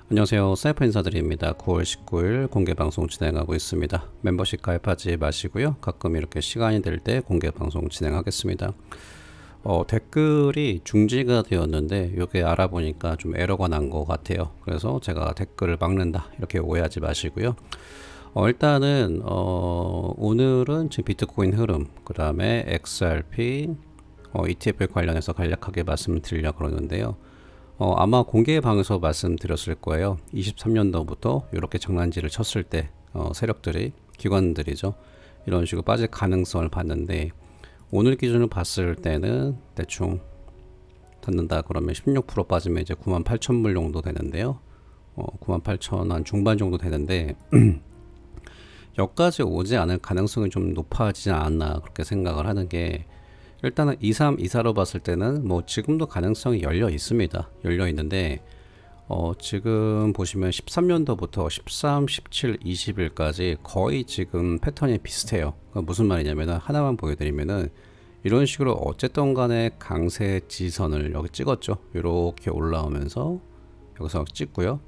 안녕하세요. 사이퍼 인사드립니다. 9월 19일 공개방송 진행하고 있습니다. 멤버십 가입하지 마시고요. 가끔 이렇게 시간이 될 때 공개방송 진행하겠습니다. 댓글이 중지가 되었는데 이게 알아보니까 좀 에러가 난 것 같아요. 그래서 제가 댓글을 막는다 이렇게 오해하지 마시고요. 일단은 오늘은 지금 비트코인 흐름, 그 다음에 XRP, ETF 관련해서 간략하게 말씀드리려고 그러는데요. 아마 공개방에서 말씀드렸을 거예요. 23년도부터 이렇게 장난질을 쳤을 때 세력들이, 기관들이죠, 이런 식으로 빠질 가능성을 봤는데, 오늘 기준으로 봤을 때는 대충 닫는다 그러면 16% 빠지면 이제 98,000불 정도 되는데요. 98,000 한 중반 정도 되는데 여기까지 오지 않을 가능성이 좀 높아지지 않았나 그렇게 생각을 하는 게, 일단은 23, 24로 봤을 때는 뭐 지금도 가능성이 열려 있습니다. 열려 있는데 지금 보시면 13년도부터 13, 17, 20일까지 거의 지금 패턴이 비슷해요. 그러니까 무슨 말이냐면 하나만 보여드리면은 이런 식으로 어쨌든 간에 강세 지선을 여기 찍었죠. 이렇게 올라오면서 여기서 찍고요.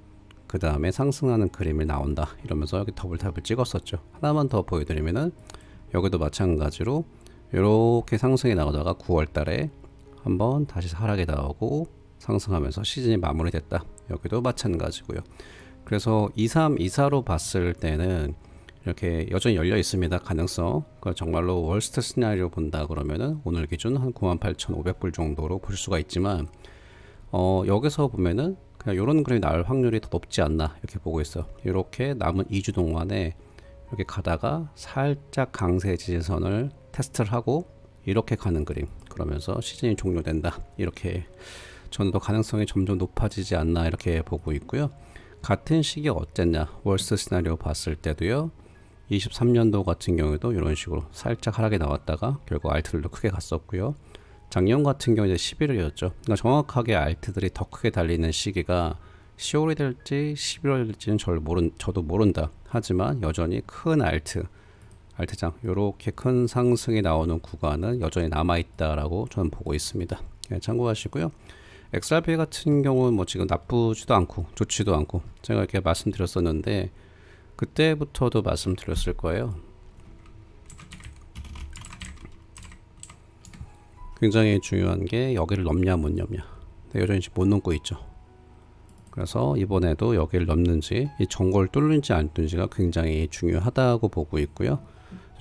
그 다음에 상승하는 그림이 나온다 이러면서 여기 더블탑을 찍었었죠. 하나만 더 보여드리면은 여기도 마찬가지로 이렇게 상승이 나오다가 9월 달에 한번 다시 하락이 나오고 상승하면서 시즌이 마무리됐다. 여기도 마찬가지고요. 그래서 23, 24로 봤을 때는 이렇게 여전히 열려 있습니다. 가능성. 그러니까 정말로 월스트 시나리오 본다 그러면은 오늘 기준 한 98,500불 정도로 볼 수가 있지만 여기서 보면은 그냥 이런 그림이 나올 확률이 더 높지 않나 이렇게 보고 있어요. 이렇게 남은 2주 동안에 이렇게 가다가 살짝 강세 지지선을 테스트를 하고 이렇게 가는 그림, 그러면서 시즌이 종료된다, 이렇게 저는 더 가능성이 점점 높아지지 않나 이렇게 보고 있고요. 같은 시기에 어쨌냐, 월스 시나리오 봤을 때도요, 23년도 같은 경우에도 이런 식으로 살짝 하락이 나왔다가 결국 알트들도 크게 갔었고요. 작년 같은 경우에 11월이었죠. 그러니까 정확하게 알트들이 더 크게 달리는 시기가 10월이 될지 11월이 될지는 저도 모른다. 하지만 여전히 큰 알트장 이렇게 큰 상승이 나오는 구간은 여전히 남아있다라고 저는 보고 있습니다. 네, 참고하시고요. XRP 같은 경우는 뭐 지금 나쁘지도 않고 좋지도 않고 제가 이렇게 말씀드렸었는데 그때부터도 말씀드렸을 거예요. 굉장히 중요한 게 여기를 넘냐 못 넘냐. 여전히 못 넘고 있죠. 그래서 이번에도 여기를 넘는지 이 정골을 뚫는지 안 뚫는지가 굉장히 중요하다고 보고 있고요.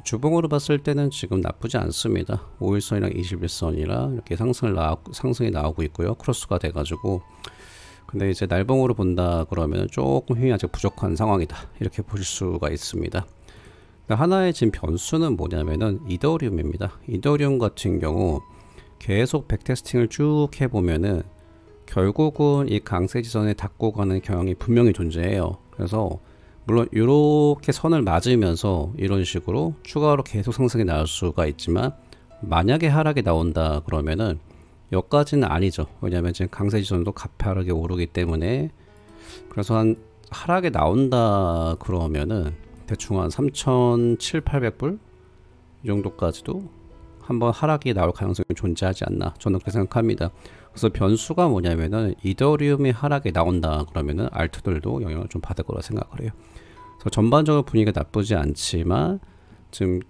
주봉으로 봤을 때는 지금 나쁘지 않습니다. 5일선이랑 21선이라 이렇게 상승이 나오고 있고요. 크로스가 돼가지고, 근데 이제 날봉으로 본다 그러면 조금 힘이 아직 부족한 상황이다 이렇게 보실 수가 있습니다. 하나의 지금 변수는 뭐냐면은 이더리움입니다. 이더리움 같은 경우 계속 백테스팅을 쭉 해보면은 결국은 이 강세지선에 닿고 가는 경향이 분명히 존재해요. 그래서 물론 이렇게 선을 맞으면서 이런 식으로 추가로 계속 상승이 나올 수가 있지만, 만약에 하락이 나온다 그러면은 여기까지는 아니죠. 왜냐하면 지금 강세지선도 가파르게 오르기 때문에. 그래서 한 하락이 나온다 그러면은 대충 한 3,700, 800불 이 정도까지도 한번 하락이 나올 가능성이 존재하지 않나 저는 그렇게 생각합니다. 그래서 변수가 뭐냐면은 이더리움이 하락이 나온다 그러면은 알트들도 영향을 좀 받을 거라 생각을 해요. 그래서 전반적으로 분위기가 나쁘지 않지만 지금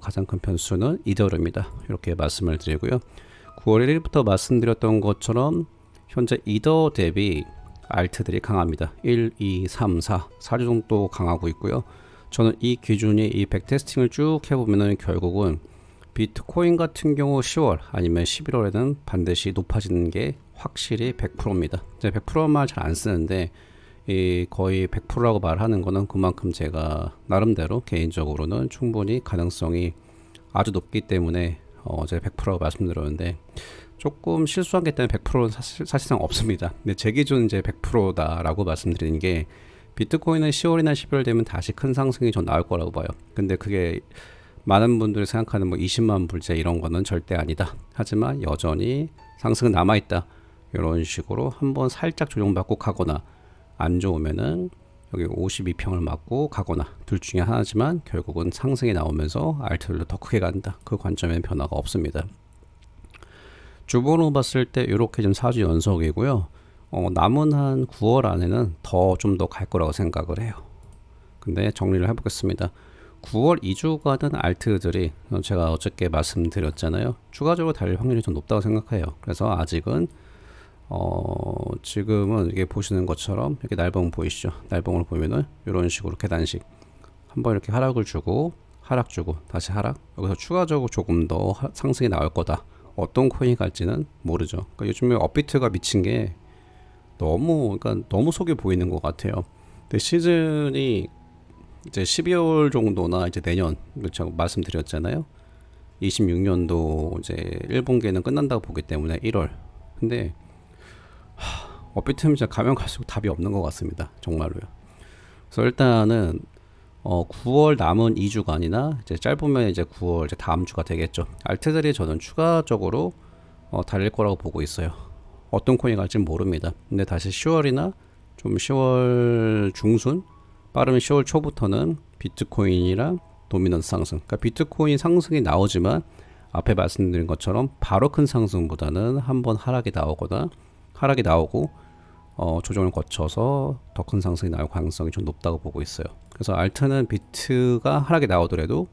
가장 큰 변수는 이더리움이다 이렇게 말씀을 드리고요. 9월 1일부터 말씀드렸던 것처럼 현재 이더 대비 알트들이 강합니다. 1, 2, 3, 4, 4주 정도 강하고 있고요. 저는 이 기준이 이 백테스팅을 쭉 해보면은 결국은 비트코인 같은 경우 10월 아니면 11월에는 반드시 높아지는 게 확실히 100%입니다. 제가 100% 말 잘 안 쓰는데 거의 100%라고 말하는 거는 그만큼 제가 나름대로 개인적으로는 충분히 가능성이 아주 높기 때문에 제가 100%라고 말씀드렸는데, 조금 실수한 게 때문에 100%는 사실상 없습니다. 근데 제 기준은 이제 100%다라고 말씀드리는 게, 비트코인은 10월이나 12월 되면 다시 큰 상승이 좀 나올 거라고 봐요. 근데 그게 많은 분들이 생각하는 뭐 20만 불제 이런 거는 절대 아니다. 하지만 여전히 상승은 남아있다. 이런 식으로 한번 살짝 조정받고 가거나, 안 좋으면은 여기 52평을 맞고 가거나 둘 중에 하나지만 결국은 상승이 나오면서 알트들도 더 크게 간다. 그 관점에는 변화가 없습니다. 주봉으로 봤을 때 이렇게 좀 4주 연속이고요. 남은 한 9월 안에는 좀 더 갈 거라고 생각을 해요. 근데 정리를 해보겠습니다. 9월 2주간은 알트들이 제가 어저께 말씀드렸잖아요. 추가적으로 달릴 확률이 좀 높다고 생각해요. 그래서 아직은 지금은 이게 보시는 것처럼 이렇게 날봉 보이시죠? 날봉을 보면은 이런 식으로 계단식 한번 이렇게 하락을 주고 하락 주고 다시 하락, 여기서 추가적으로 조금 더 상승이 나올 거다. 어떤 코인이 갈지는 모르죠. 그러니까 요즘에 업비트가 미친 게 그러니까 너무 속이 보이는 것 같아요. 근데 시즌이 이제 12월 정도나 이제 내년, 제가 말씀드렸잖아요. 26년도 이제 1분기에는 끝난다고 보기 때문에 1월. 근데 업비트는 진짜 가면 갈수록 답이 없는 것 같습니다. 정말로요. 그래서 일단은 9월 남은 2주간이나 이제 짧으면 이제 9월 이제 다음 주가 되겠죠. 알트들이 저는 추가적으로 달릴 거라고 보고 있어요. 어떤 코인이 갈지는 모릅니다. 근데 다시 10월이나 좀 10월 중순, 빠르면 10월 초부터는 비트코인이랑 도미넌스 상승. 그러니까 비트코인 상승이 나오지만 앞에 말씀드린 것처럼 바로 큰 상승보다는 한번 하락이 나오거나 하락이 나오고 조정을 거쳐서 더 큰 상승이 나올 가능성이 좀 높다고 보고 있어요. 그래서 알트는 비트가 하락이 나오더라도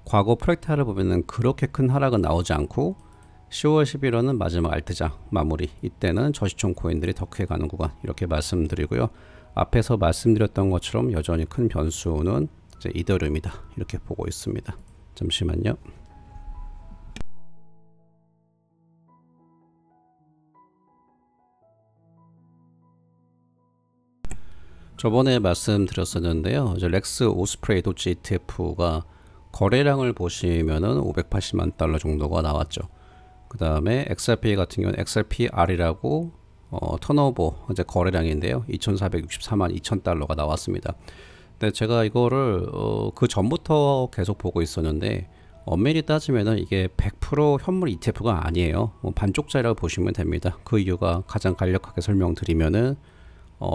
과거 프랙탈을 보면은 그렇게 큰 하락은 나오지 않고 10월 11월은 마지막 알트장 마무리, 이때는 저시총 코인들이 더 크게 가는 구간, 이렇게 말씀드리고요. 앞에서 말씀드렸던 것처럼 여전히 큰 변수는 이제 이더리움이다, 이렇게 보고 있습니다. 잠시만요. 저번에 말씀드렸었는데요. 이제 렉스 오스프레이 도치 ETF가 거래량을 보시면은 580만 달러 정도가 나왔죠. 그 다음에 XRP 같은 경우는 XRPR이라고 턴오버 이제 거래량인데요. 2,464만 2천 달러가 나왔습니다. 근데 제가 이거를 그 전부터 계속 보고 있었는데 엄밀히 따지면은 이게 100% 현물 ETF가 아니에요. 반쪽짜리라고 보시면 됩니다. 그 이유가 가장 간략하게 설명드리면은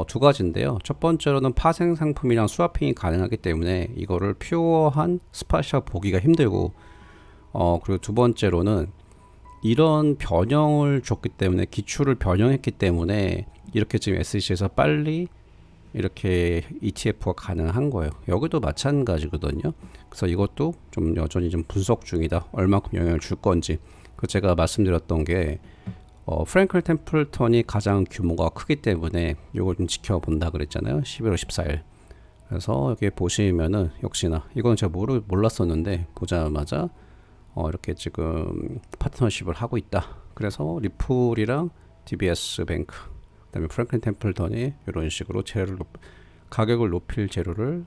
두 가지인데요. 첫 번째로는 파생 상품이랑 스와핑이 가능하기 때문에 이거를 퓨어한 스팟이라 보기가 힘들고, 그리고 두 번째로는 이런 변형을 줬기 때문에, 기출을 변형했기 때문에 이렇게 지금 SEC에서 빨리 이렇게 ETF가 가능한 거예요. 여기도 마찬가지거든요. 그래서 이것도 좀 여전히 좀 분석 중이다. 얼마큼 영향을 줄 건지. 그 제가 말씀드렸던 게 프랭클 템플턴이 가장 규모가 크기 때문에 이걸 좀 지켜본다 그랬잖아요. 11월 14일. 그래서 여기 보시면은 역시나 이건 제가 몰랐었는데 보자마자 이렇게 지금 파트너십을 하고 있다. 그래서 리플이랑 DBS 뱅크, 그다음에 프랭클 템플턴이 이런 식으로 가격을 높일 재료를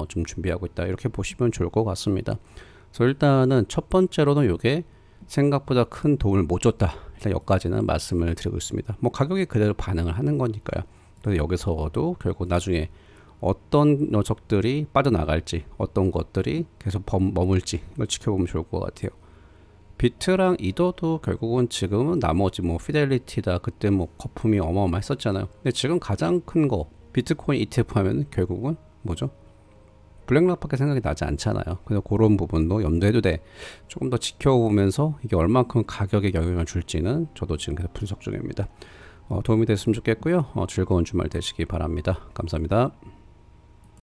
좀 준비하고 있다. 이렇게 보시면 좋을 것 같습니다. 그래서 일단은 첫 번째로는 이게 생각보다 큰 도움을 못 줬다. 일단 여기까지는 말씀을 드리고 있습니다. 뭐 가격이 그대로 반응을 하는 거니까요. 그래서 여기서도 결국 나중에 어떤 녀석들이 빠져나갈지, 어떤 것들이 계속 머물지, 이걸 지켜보면 좋을 것 같아요. 비트랑 이더도 결국은 지금은 나머지 뭐 피델리티다, 그때 뭐 거품이 어마어마했었잖아요. 근데 지금 가장 큰 거 비트코인 ETF 하면 결국은 뭐죠? 블랙락밖에 생각이 나지 않잖아요. 그래서 그런 부분도 염두해도 돼. 조금 더 지켜보면서 이게 얼만큼 가격에 영향을 줄지는 저도 지금 계속 분석 중입니다. 도움이 됐으면 좋겠고요. 즐거운 주말 되시기 바랍니다. 감사합니다.